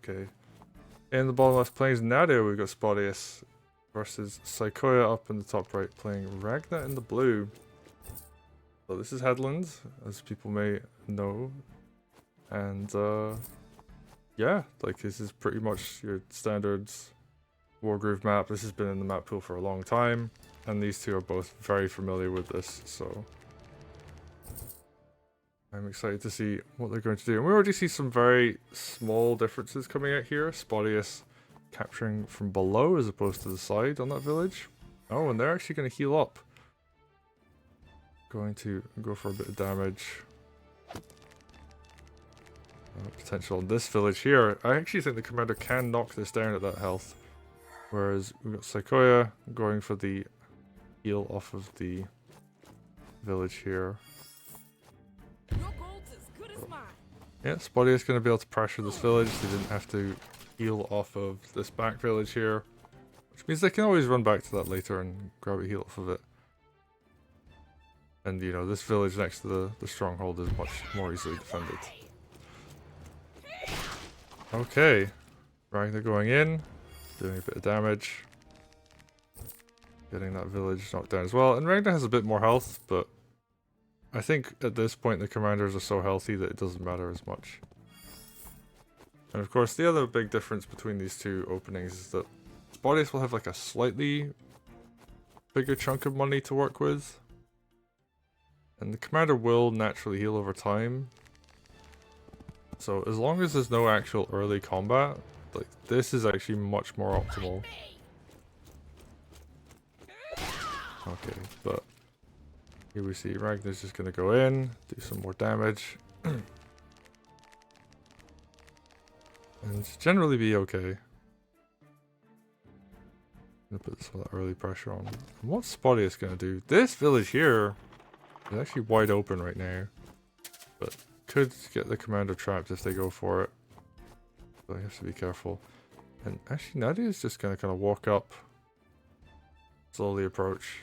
Okay. In the bottom left playing is Nadia, we've got Spotyus versus Saykoya up in the top right playing Ragna in the blue. So this is Headland, as people may know. And yeah, like this is pretty much your standard Wargroove map. This has been in the map pool for a long time. And these two are both very familiar with this, so I'm excited to see what they're going to do. And we already see some very small differences coming out here. Spotyus capturing from below as opposed to the side on that village. Oh, and they're actually going to heal up. Going to go for a bit of damage. Potential on this village here. I actually think the commander can knock this down at that health. Whereas we've got Saykoya going for the heal off of the village here. Yeah, Spotyus is going to be able to pressure this village. They didn't have to heal off of this back village here. Which means they can always run back to that later and grab a heal off of it. And you know, this village next to the stronghold is much more easily defended. Okay. Ragna going in. Doing a bit of damage. Getting that village knocked down as well. And Ragna has a bit more health, but I think at this point the commanders are so healthy that it doesn't matter as much. And of course the other big difference between these two openings is that Spotyus will have like a slightly bigger chunk of money to work with. And the commander will naturally heal over time. So as long as there's no actual early combat, like this is actually much more optimal. Okay, but here we see Ragna's just gonna go in, do some more damage. And generally be okay. Gonna put some of that early pressure on. And what's Spotyus gonna do? This village here is actually wide open right now. But could get the commander trapped if they go for it. So I have to be careful. And actually Nadia is just gonna kind of walk up. Slowly approach.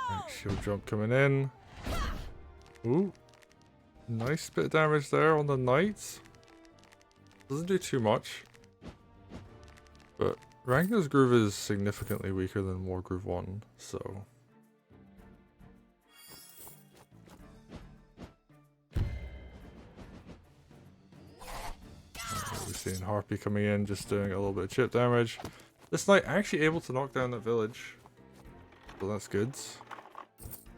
Right, shield jump coming in. Ooh. Nice bit of damage there on the knights. Doesn't do too much. But Ragna's groove is significantly weaker than Wargroove 1, so we're seeing Harpy coming in, just doing a little bit of chip damage. This knight actually able to knock down that village. So that's good.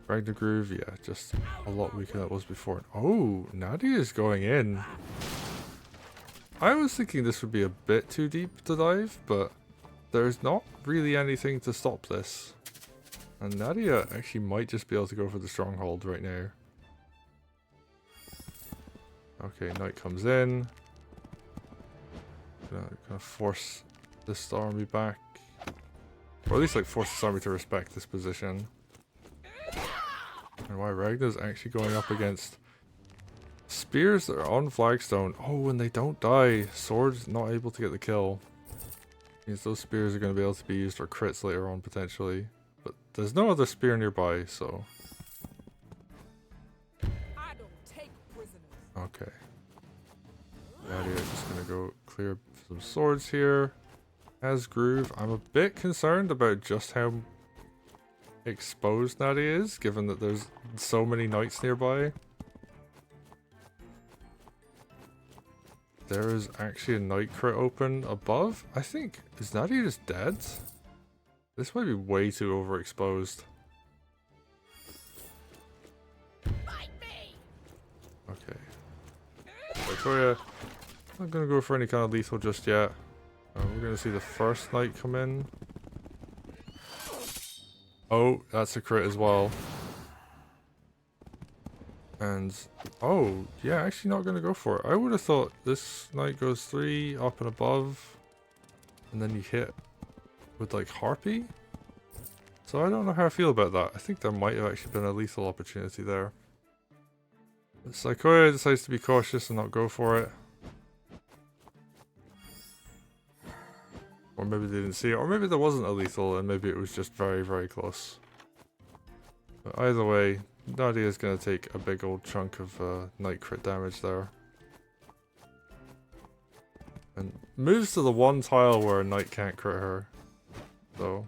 Ragna groove, yeah, just a lot weaker than it was before. Oh, Nadia is going in. I was thinking this would be a bit too deep to dive, but there's not really anything to stop this. And Nadia actually might just be able to go for the stronghold right now. Okay, knight comes in. Gonna force this army back. Or at least like force this army to respect this position. And why Ragna's actually going up against spears that are on flagstone. Oh, and they don't die. Swords not able to get the kill. Means those spears are going to be able to be used for crits later on potentially. But there's no other spear nearby, so. Okay. Nadia just going to go clear some swords here. As groove, I'm a bit concerned about just how exposed Nadia is, given that there's so many knights nearby. There is actually a knight crit open above. I think, is Nadia just dead? This might be way too overexposed. Okay. Saykoya, not gonna go for any kind of lethal just yet. We're gonna see the first knight come in. Oh, that's a crit as well. And, oh, yeah, actually not going to go for it. I would have thought this knight goes 3 up and above. And then you hit with, like, Harpy. So I don't know how I feel about that. I think there might have actually been a lethal opportunity there. But Saykoya decides to be cautious and not go for it. Or maybe they didn't see it. Or maybe there wasn't a lethal and maybe it was just very, very close. But either way, Nadia is going to take a big old chunk of night crit damage there. And moves to the one tile where a knight can't crit her. So,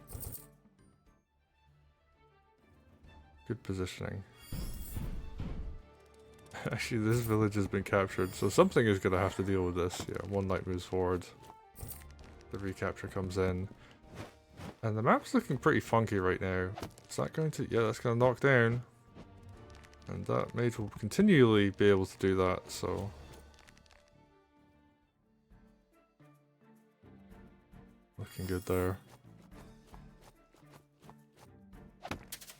good positioning. Actually, this village has been captured, so something is going to have to deal with this. Yeah, one knight moves forward. The recapture comes in. And the map's looking pretty funky right now. Is that going to... Yeah, that's going to knock down. And that mage will continually be able to do that, so... Looking good there.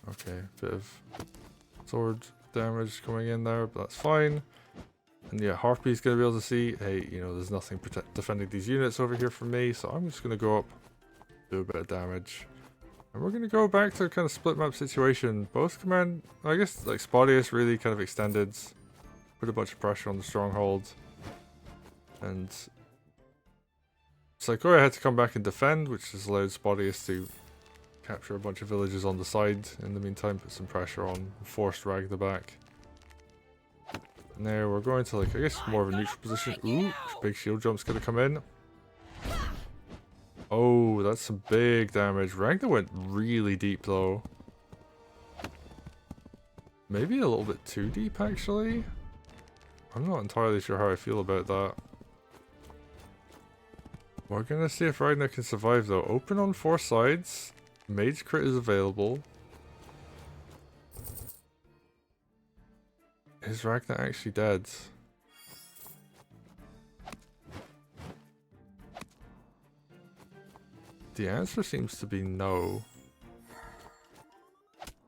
Okay, bit of sword damage coming in there, but that's fine. And yeah, Harpy's going to be able to see, hey, you know, there's nothing defending these units over here from me, so I'm just going to go up, do a bit of damage. And we're going to go back to a kind of split map situation. Both command, I guess, like Spotyus really kind of extended, put a bunch of pressure on the stronghold. And Saykoya had to come back and defend, which has allowed Spotyus to capture a bunch of villages on the side. In the meantime, put some pressure on, forced Ragna back. Now we're going to, like, I guess more of a neutral position. Ooh, big shield jump's gonna come in. Oh, that's some big damage. Ragna went really deep though. Maybe a little bit too deep actually. I'm not entirely sure how I feel about that. We're gonna see if Ragna can survive though. Open on 4 sides. Mage crit is available. Is Ragna actually dead? The answer seems to be no.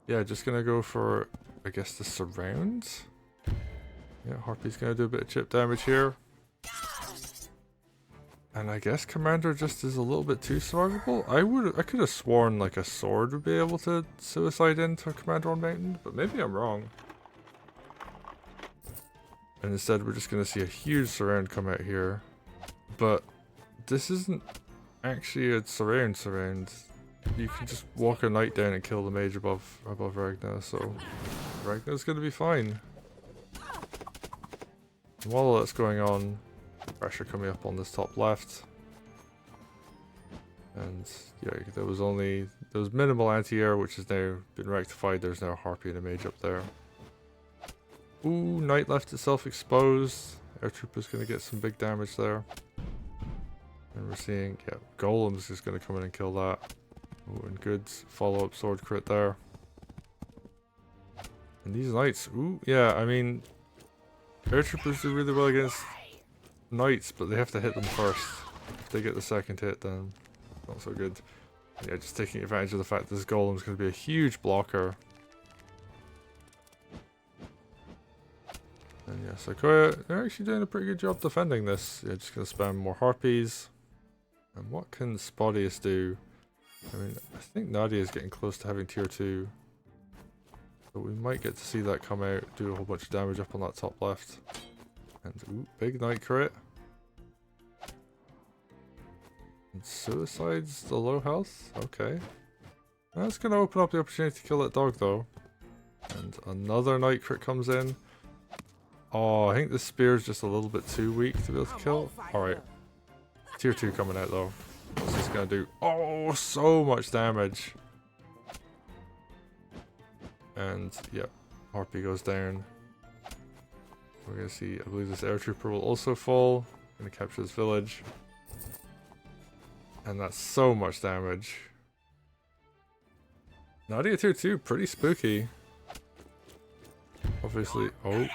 Yeah, just gonna go for, I guess, the surround. Yeah, Harpy's gonna do a bit of chip damage here. And I guess Commander just is a little bit too survivable. I could have sworn like a sword would be able to suicide into a Commander on Mountain, but maybe I'm wrong. And instead we're just gonna see a huge surround come out here. But this isn't actually a surround. You can just walk a knight down and kill the mage above Ragna, so Ragna's gonna be fine. And while that's going on, pressure coming up on this top left. And yeah, there was minimal anti-air, which has now been rectified. There's now a Harpy and a mage up there. Ooh, knight left itself exposed. Air Trooper's gonna get some big damage there. And we're seeing, yeah, Golem's just gonna come in and kill that. Ooh, and good follow-up sword crit there. And these knights, ooh, yeah, I mean, Air Troopers do really well against knights, but they have to hit them first. If they get the second hit, then not so good. Yeah, just taking advantage of the fact that this Golem's going to be a huge blocker. And yeah, Saykoya, they're actually doing a pretty good job defending this. Yeah, just going to spam more Harpies. And what can Spotyus do? I mean, I think Nadia is getting close to having tier 2. But we might get to see that come out, do a whole bunch of damage up on that top left. And ooh, big knight crit. And suicide's the low health? Okay. That's going to open up the opportunity to kill that dog though. And another knight crit comes in. Oh, I think the spear's just a little bit too weak to be able to kill. Alright. Tier 2 coming out though. What's this going to do? Oh, so much damage. And yeah, Harpy goes down. We're going to see, I believe this Air Trooper will also fall. Going to capture this village. And that's so much damage. Nadia tier 2, pretty spooky. Obviously, oh.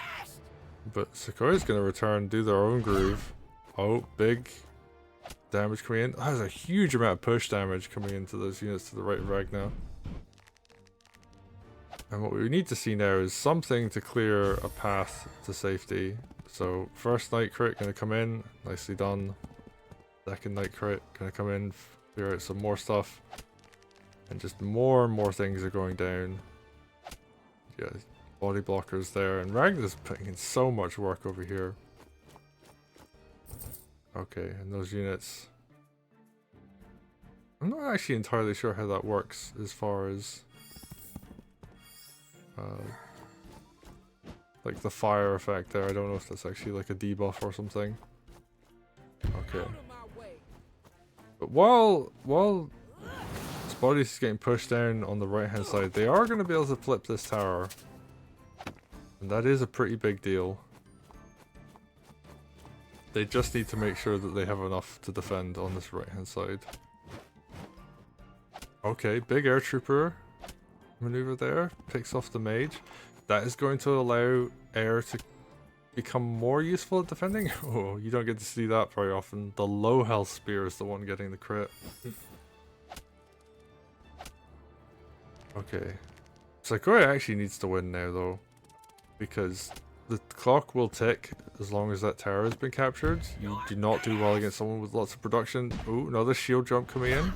But Saykoya's going to return, do their own groove. Oh, big damage coming in. That has a huge amount of push damage coming into those units to the right of Ragna. And what we need to see now is something to clear a path to safety. So first knight crit going to come in, nicely done. Second knight crit going to come in, clear out some more stuff. And just more and more things are going down. Yeah, body blockers there, and Ragna's putting in so much work over here. Okay, and those units, I'm not actually entirely sure how that works as far as like the fire effect there. I don't know if that's actually like a debuff or something. Okay. But while Spotyus is getting pushed down on the right hand side, they are going to be able to flip this tower. And that is a pretty big deal. They just need to make sure that they have enough to defend on this right hand side. Okay, big air trooper maneuver there. Picks off the mage. That is going to allow air to become more useful at defending. Oh, you don't get to see that very often. The low health spear is the one getting the crit. Okay. Saykoya actually needs to win now though, because the clock will tick as long as that tower has been captured. You do not do well against someone with lots of production. Oh, another shield jump coming in.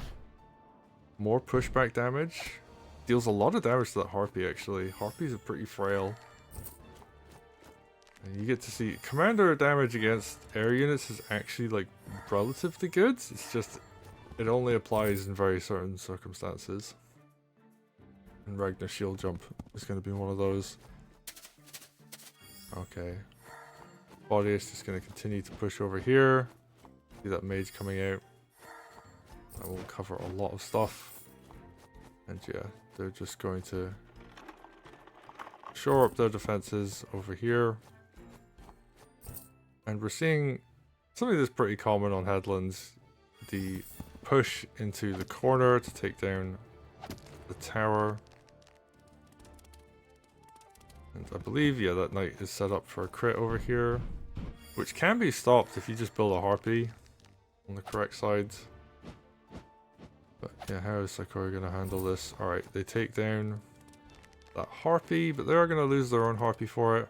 More pushback damage. Deals a lot of damage to that harpy actually. Harpies are pretty frail. And you get to see commander damage against air units is actually like relatively good. It's just it only applies in very certain circumstances. And Ragna shield jump is going to be one of those. Okay. Spotyus is going to continue to push over here. See that mage coming out. That will cover a lot of stuff. And yeah, they're just going to shore up their defenses over here. And we're seeing something that's pretty common on Headlands. The push into the corner to take down the tower. And I believe, yeah, that knight is set up for a crit over here. Which can be stopped if you just build a harpy on the correct sides. But yeah, how is Saykoya going to handle this? Alright, they take down that harpy, but they are going to lose their own harpy for it.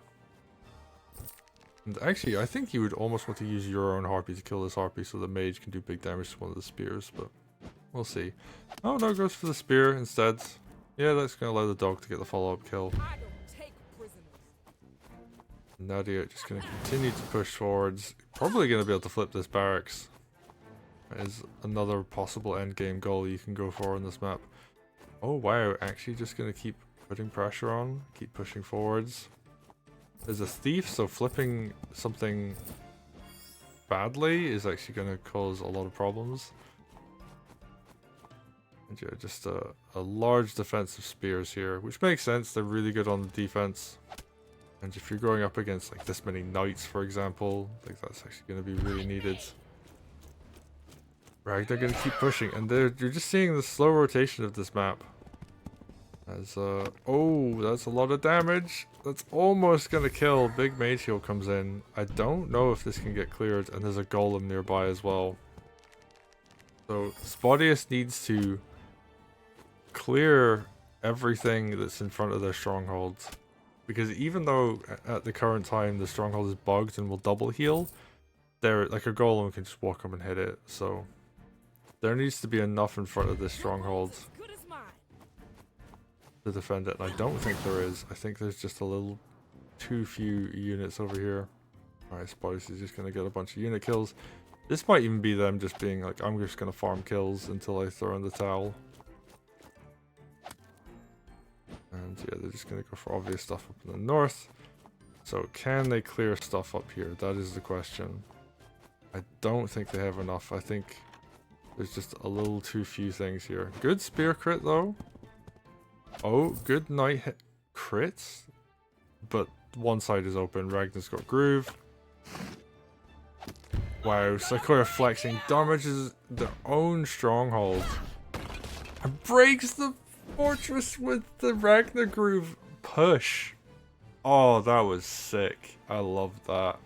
And actually, I think you would almost want to use your own harpy to kill this harpy so the mage can do big damage to one of the spears, but we'll see. Oh no, goes for the spear instead. Yeah, that's going to allow the dog to get the follow-up kill. Nadia just going to continue to push forwards. Probably going to be able to flip this barracks. That is another possible endgame goal you can go for on this map. Oh wow, actually just going to keep putting pressure on, keep pushing forwards. There's a thief, so flipping something badly is actually going to cause a lot of problems. And yeah, just a large defensive spears here, which makes sense. They're really good on the defense. And if you're going up against like this many knights, for example, like that's actually going to be really needed. Ragna are going to keep pushing, and you're just seeing the slow rotation of this map. As oh, that's a lot of damage. That's almost gonna kill. Big mage heal comes in. I don't know if this can get cleared, and there's a golem nearby as well. So Spotyus needs to clear everything that's in front of their strongholds, because even though at the current time the stronghold is bugged and will double heal, there like a golem can just walk up and hit it. So there needs to be enough in front of this stronghold to defend it, and I don't think there is. I think there's just a little too few units over here. Alright, Spotyus is just gonna get a bunch of unit kills. This might even be them just being like, I'm just gonna farm kills until I throw in the towel. And yeah, they're just gonna go for obvious stuff up in the north. So can they clear stuff up here? That is the question. I don't think they have enough. I think there's just a little too few things here. Good spear crit though. Oh, good knight hit crits, but one side is open. Ragna's got groove. Wow, Saykoya flexing damages their own stronghold and breaks the fortress with the Ragna groove push. Oh, that was sick. I love that.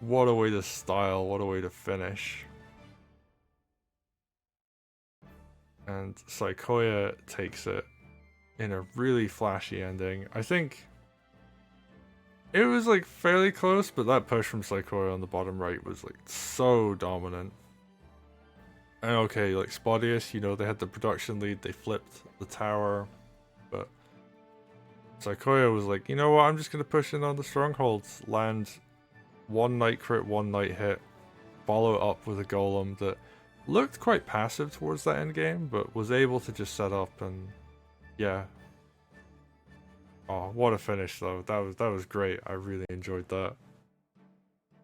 What a way to style, what a way to finish. And Saykoya takes it in a really flashy ending. I think it was like fairly close, but that push from Saykoya on the bottom right was like so dominant. And okay, like Spotyus, you know, they had the production lead, they flipped the tower, but Saykoya was like, you know what, I'm just gonna push in on the strongholds, land one knight crit, one knight hit, follow it up with a golem that looked quite passive towards that end game, but was able to just set up and yeah. Oh, what a finish though. That was great. I really enjoyed that.